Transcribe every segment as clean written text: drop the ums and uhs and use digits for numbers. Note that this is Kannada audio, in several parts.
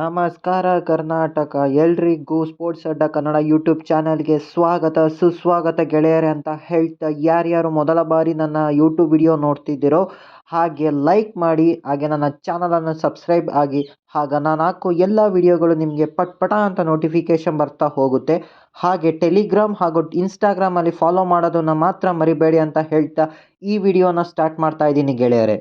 ನಮಸ್ಕಾರ ಕರ್ನಾಟಕ, ಎಲ್ರಿಗೂ ಸ್ಪೋರ್ಟ್ಸ್ ಅಡ್ಡ ಕನ್ನಡ ಯೂಟ್ಯೂಬ್ ಚಾನಲ್ಗೆ ಸ್ವಾಗತ ಸುಸ್ವಾಗತ ಗೆಳೆಯರೆ ಅಂತ ಹೇಳ್ತಾ, ಯಾರ್ಯಾರು ಮೊದಲ ಬಾರಿ ನನ್ನ ಯೂಟ್ಯೂಬ್ ವಿಡಿಯೋ ನೋಡ್ತಿದ್ದೀರೋ ಹಾಗೆ ಲೈಕ್ ಮಾಡಿ, ಹಾಗೆ ನನ್ನ ಚಾನಲನ್ನು ಸಬ್ಸ್ಕ್ರೈಬ್ ಆಗಿ. ಆಗ ನಾನು ಹಾಕೋ ಎಲ್ಲ ವಿಡಿಯೋಗಳು ನಿಮಗೆ ಪಟ್ ಅಂತ ನೋಟಿಫಿಕೇಶನ್ ಬರ್ತಾ ಹೋಗುತ್ತೆ. ಹಾಗೆ ಟೆಲಿಗ್ರಾಮ್ ಹಾಗೂ ಇನ್ಸ್ಟಾಗ್ರಾಮಲ್ಲಿ ಫಾಲೋ ಮಾಡೋದನ್ನು ಮಾತ್ರ ಮರಿಬೇಡಿ ಅಂತ ಹೇಳ್ತಾ ಈ ವಿಡಿಯೋನ ಸ್ಟಾರ್ಟ್ ಮಾಡ್ತಾ ಇದ್ದೀನಿ ಗೆಳೆಯರೆ.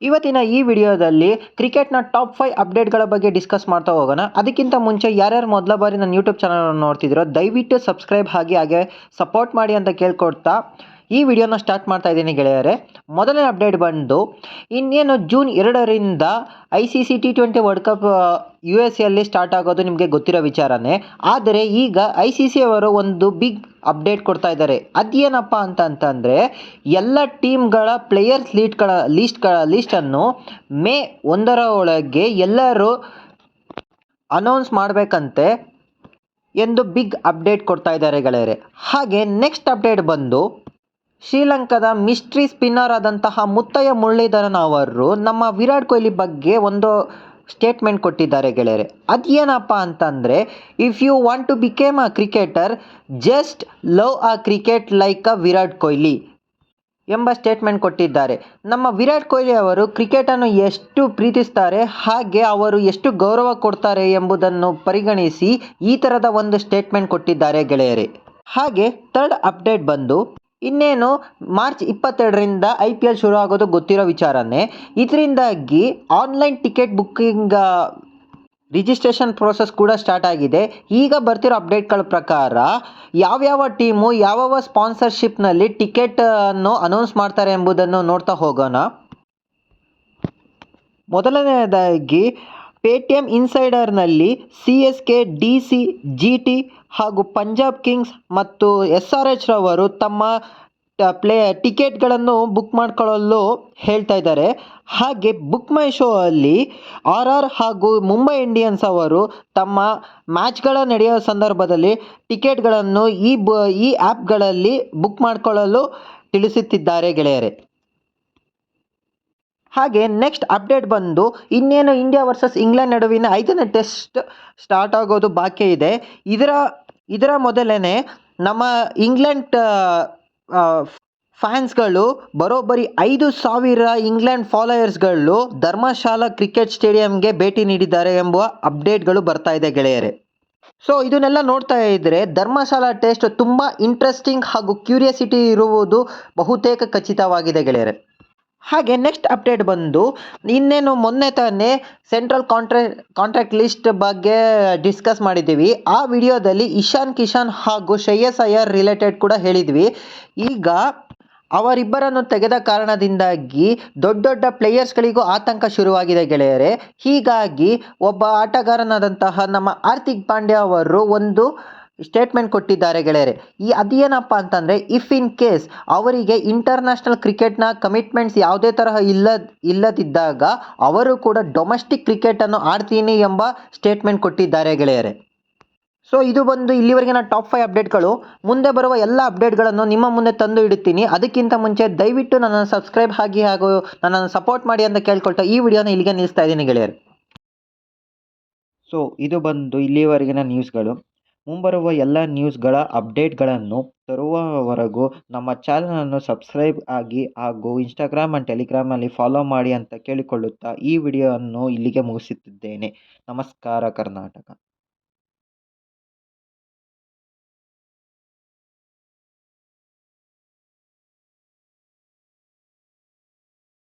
ಇವತ್ತಿನ ಈ ವಿಡಿಯೋದಲ್ಲಿ ಕ್ರಿಕೆಟ್ನ ಟಾಪ್ 5 ಅಪ್ಡೇಟ್ಗಳ ಬಗ್ಗೆ ಡಿಸ್ಕಸ್ ಮಾಡ್ತಾ ಹೋಗೋಣ. ಅದಕ್ಕಿಂತ ಮುಂಚೆ ಯಾರ್ಯಾರು ಮೊದಲ ಬಾರಿ ನನ್ನ ಯೂಟ್ಯೂಬ್ ಚಾನಲ್ ನೋಡ್ತಿದ್ದೀರೋ ದಯವಿಟ್ಟು ಸಬ್ಸ್ಕ್ರೈಬ್ ಹಾಗೆ ಸಪೋರ್ಟ್ ಮಾಡಿ ಅಂತ ಕೇಳ್ಕೊಡ್ತಾ ಈ ವಿಡಿಯೋನ ಸ್ಟಾರ್ಟ್ ಮಾಡ್ತಾ ಇದ್ದೀನಿ ಗೆಳೆಯರೆ. ಮೊದಲನೇ ಅಪ್ಡೇಟ್ ಬಂದು, ಇನ್ನೇನು ಜೂನ್ 2ರಿಂದ ICC T20 world cup USA start ಆಗೋದು ನಿಮಗೆ ಗೊತ್ತಿರೋ ವಿಚಾರನೇ. ಆದರೆ ಈಗ ICC ಅವರು ಒಂದು ಬಿಗ್ ಅಪ್ಡೇಟ್ ಕೊಡ್ತಾ ಇದ್ದಾರೆ. ಅದೇನಪ್ಪ ಅಂತಂದರೆ, ಎಲ್ಲ ಟೀಮ್ಗಳ ಪ್ಲೇಯರ್ಸ್ ಲೀಸ್ಟನ್ನು ಮೇ 1ರ ಒಳಗೆ ಎಲ್ಲರೂ ಅನೌನ್ಸ್ ಮಾಡಬೇಕಂತೆ ಎಂದು ಬಿಗ್ ಅಪ್ಡೇಟ್ ಕೊಡ್ತಾ ಇದ್ದಾರೆ ಗೆಳೆಯರೆ. ಹಾಗೆ ನೆಕ್ಸ್ಟ್ ಅಪ್ಡೇಟ್ ಬಂದು, ಶ್ರೀಲಂಕಾದ ಮಿಸ್ಟ್ರಿ ಸ್ಪಿನ್ನರ್ ಆದಂತಹ ಮುತ್ತಯ್ಯ ಮುರಳೀಧರನ್ ಅವರು ನಮ್ಮ ವಿರಾಟ್ ಕೊಹ್ಲಿ ಬಗ್ಗೆ ಒಂದು ಸ್ಟೇಟ್ಮೆಂಟ್ ಕೊಟ್ಟಿದ್ದಾರೆ ಗೆಳೆಯರೆ. ಅದೇನಪ್ಪ ಅಂತಂದರೆ, if you want to become a cricketer, just love a cricket like a Virat Kohli ಎಂಬ ಸ್ಟೇಟ್ಮೆಂಟ್ ಕೊಟ್ಟಿದ್ದಾರೆ. ನಮ್ಮ ವಿರಾಟ್ ಕೊಹ್ಲಿ ಅವರು ಕ್ರಿಕೆಟನ್ನು ಎಷ್ಟು ಪ್ರೀತಿಸ್ತಾರೆ, ಹಾಗೆ ಅವರು ಎಷ್ಟು ಗೌರವ ಕೊಡ್ತಾರೆ ಎಂಬುದನ್ನು ಪರಿಗಣಿಸಿ ಈ ಥರದ ಒಂದು ಸ್ಟೇಟ್ಮೆಂಟ್ ಕೊಟ್ಟಿದ್ದಾರೆ ಗೆಳೆಯರೆ. ಹಾಗೆ ಥರ್ಡ್ ಅಪ್ಡೇಟ್ ಬಂದು, ಇನ್ನೇನು ಮಾರ್ಚ್ 22ರಿಂದ IPL ಶುರು ಆಗೋದು ಗೊತ್ತಿರೋ ವಿಚಾರನೇ. ಇದರಿಂದಾಗಿ online ticket booking registration process ಕೂಡ ಸ್ಟಾರ್ಟ್ ಆಗಿದೆ. ಈಗ ಬರ್ತಿರೋ ಅಪ್ಡೇಟ್ಗಳ ಪ್ರಕಾರ ಯಾವ್ಯಾವ ಟೀಮು ಯಾವ್ಯಾವ ಸ್ಪಾನ್ಸರ್ಶಿಪ್ನಲ್ಲಿ ಟಿಕೆಟನ್ನು ಅನೌನ್ಸ್ ಮಾಡ್ತಾರೆ ಎಂಬುದನ್ನು ನೋಡ್ತಾ ಹೋಗೋಣ. ಮೊದಲನೆಯದಾಗಿ ಪೇಟಿಎಂ ಇನ್ಸೈಡರ್ನಲ್ಲಿ CSK, DC, GT ಹಾಗೂ ಪಂಜಾಬ್ ಕಿಂಗ್ಸ್ ಮತ್ತು SRH ರವರು ತಮ್ಮ ಟಿಕೆಟ್ಗಳನ್ನು ಬುಕ್ ಮಾಡಿಕೊಳ್ಳಲು ಹೇಳ್ತಾ ಇದ್ದಾರೆ. ಹಾಗೆ ಬುಕ್ ಮೈ ಶೋ ಅಲ್ಲಿ RR ಹಾಗೂ ಮುಂಬೈ ಇಂಡಿಯನ್ಸ್ ಅವರು ತಮ್ಮ ಮ್ಯಾಚ್ಗಳ ನಡೆಯೋ ಸಂದರ್ಭದಲ್ಲಿ ಟಿಕೆಟ್ಗಳನ್ನು ಈ ಆ್ಯಪ್ಗಳಲ್ಲಿ ಬುಕ್ ಮಾಡಿಕೊಳ್ಳಲು ತಿಳಿಸುತ್ತಿದ್ದಾರೆ ಗೆಳೆಯರೆ. ಹಾಗೆ ನೆಕ್ಸ್ಟ್ ಅಪ್ಡೇಟ್ ಬಂದು, ಇನ್ನೇನು ಇಂಡಿಯಾ ವರ್ಸಸ್ ಇಂಗ್ಲೆಂಡ್ ನಡುವಿನ 5ನೇ ಟೆಸ್ಟ್ ಸ್ಟಾರ್ಟ್ ಆಗೋದು ಬಾಕಿ ಇದೆ. ಇದರ ಮೊದಲೇ ನಮ್ಮ ಇಂಗ್ಲೆಂಡ್ ಫ್ಯಾನ್ಸ್ಗಳು ಬರೋಬ್ಬರಿ 5,000 ಇಂಗ್ಲೆಂಡ್ ಫಾಲೋಯರ್ಸ್ಗಳು ಧರ್ಮಶಾಲಾ ಕ್ರಿಕೆಟ್ ಸ್ಟೇಡಿಯಂಗೆ ಭೇಟಿ ನೀಡಿದ್ದಾರೆ ಎಂಬ ಅಪ್ಡೇಟ್ಗಳು ಬರ್ತಾ ಇದೆ ಗೆಳೆಯರೆ. ಸೊ ಇದನ್ನೆಲ್ಲ ನೋಡ್ತಾ ಇದ್ದರೆ ಧರ್ಮಶಾಲಾ ಟೆಸ್ಟ್ ತುಂಬ ಇಂಟ್ರೆಸ್ಟಿಂಗ್ ಹಾಗೂ ಕ್ಯೂರಿಯಾಸಿಟಿ ಇರುವುದು ಬಹುತೇಕ ಖಚಿತವಾಗಿದೆ ಗೆಳೆಯರೆ. ಹಾಗೆ ನೆಕ್ಸ್ಟ್ ಅಪ್ಡೇಟ್ ಬಂದು, ಇನ್ನೇನು ಮೊನ್ನೆ ತಾನೇ ಸೆಂಟ್ರಲ್ ಕಾಂಟ್ರಾಕ್ಟ್ ಲಿಸ್ಟ್ ಬಗ್ಗೆ ಡಿಸ್ಕಸ್ ಮಾಡಿದ್ದೀವಿ. ಆ ವಿಡಿಯೋದಲ್ಲಿ ಇಶಾನ್ ಕಿಶನ್ ಹಾಗೂ ಶ್ರೇಯಸ್ ಅಯ್ಯರ್ ರಿಲೇಟೆಡ್ ಕೂಡ ಹೇಳಿದ್ವಿ. ಈಗ ಅವರಿಬ್ಬರನ್ನು ತೆಗೆದ ಕಾರಣದಿಂದಾಗಿ ದೊಡ್ಡ ಪ್ಲೇಯರ್ಸ್ಗಳಿಗೂ ಆತಂಕ ಶುರುವಾಗಿದೆ ಗೆಳೆಯರೆ. ಹೀಗಾಗಿ ಒಬ್ಬ ಆಟಗಾರನಾದಂತಹ ನಮ್ಮ ಹಾರ್ದಿಕ್ ಪಾಂಡ್ಯ ಅವರು ಒಂದು ಸ್ಟೇಟ್ಮೆಂಟ್ ಕೊಟ್ಟಿದ್ದಾರೆ ಗೆಳೆಯರೆ. ಅದೇನಪ್ಪ ಅಂತಂದರೆ, ಇಫ್ ಇನ್ ಕೇಸ್ ಅವರಿಗೆ ಇಂಟರ್ನ್ಯಾಷನಲ್ ಕ್ರಿಕೆಟ್ನ ಕಮಿಟ್ಮೆಂಟ್ಸ್ ಯಾವುದೇ ತರಹ ಇಲ್ಲದಿದ್ದಾಗ ಅವರು ಕೂಡ ಡೊಮೆಸ್ಟಿಕ್ ಕ್ರಿಕೆಟನ್ನು ಆಡ್ತೀನಿ ಎಂಬ ಸ್ಟೇಟ್ಮೆಂಟ್ ಕೊಟ್ಟಿದ್ದಾರೆ ಗೆಳೆಯರೆ. ಸೊ ಇದು ಬಂದು ಇಲ್ಲಿವರೆಗಿನ ಟಾಪ್ 5 ಅಪ್ಡೇಟ್ಗಳು. ಮುಂದೆ ಬರುವ ಎಲ್ಲ ಅಪ್ಡೇಟ್ಗಳನ್ನು ನಿಮ್ಮ ಮುಂದೆ ತಂದು ಇಡುತ್ತೀನಿ. ಅದಕ್ಕಿಂತ ಮುಂಚೆ ದಯವಿಟ್ಟು ನನ್ನನ್ನು ಸಬ್ಸ್ಕ್ರೈಬ್ ಆಗಿ ಹಾಗೂ ನನ್ನನ್ನು ಸಪೋರ್ಟ್ ಮಾಡಿ ಅಂತ ಕೇಳ್ಕೊಳ್ತಾ ಈ ವಿಡಿಯೋನ ಇಲ್ಲಿಗೆ ನಿಲ್ಲಿಸ್ತಾ ಇದ್ದೀನಿ ಗೆಳೆಯರೆ. ಸೊ ಇದು ಬಂದು ಇಲ್ಲಿವರೆಗಿನ ನ್ಯೂಸ್ಗಳು. ಮುಂಬರುವ ಎಲ್ಲ ನ್ಯೂಸ್ಗಳ ಅಪ್ಡೇಟ್ಗಳನ್ನು ತರುವವರೆಗೂ ನಮ್ಮ ಚಾನಲನ್ನು ಸಬ್ಸ್ಕ್ರೈಬ್ ಆಗಿ ಹಾಗೂ ಇನ್ಸ್ಟಾಗ್ರಾಮ್ ಆ್ಯಂಡ್ ಟೆಲಿಗ್ರಾಮಲ್ಲಿ ಫಾಲೋ ಮಾಡಿ ಅಂತ ಕೇಳಿಕೊಳ್ಳುತ್ತಾ ಈ ವಿಡಿಯೋವನ್ನು ಇಲ್ಲಿಗೆ ಮುಗಿಸುತ್ತಿದ್ದೇನೆ. ನಮಸ್ಕಾರ ಕರ್ನಾಟಕ.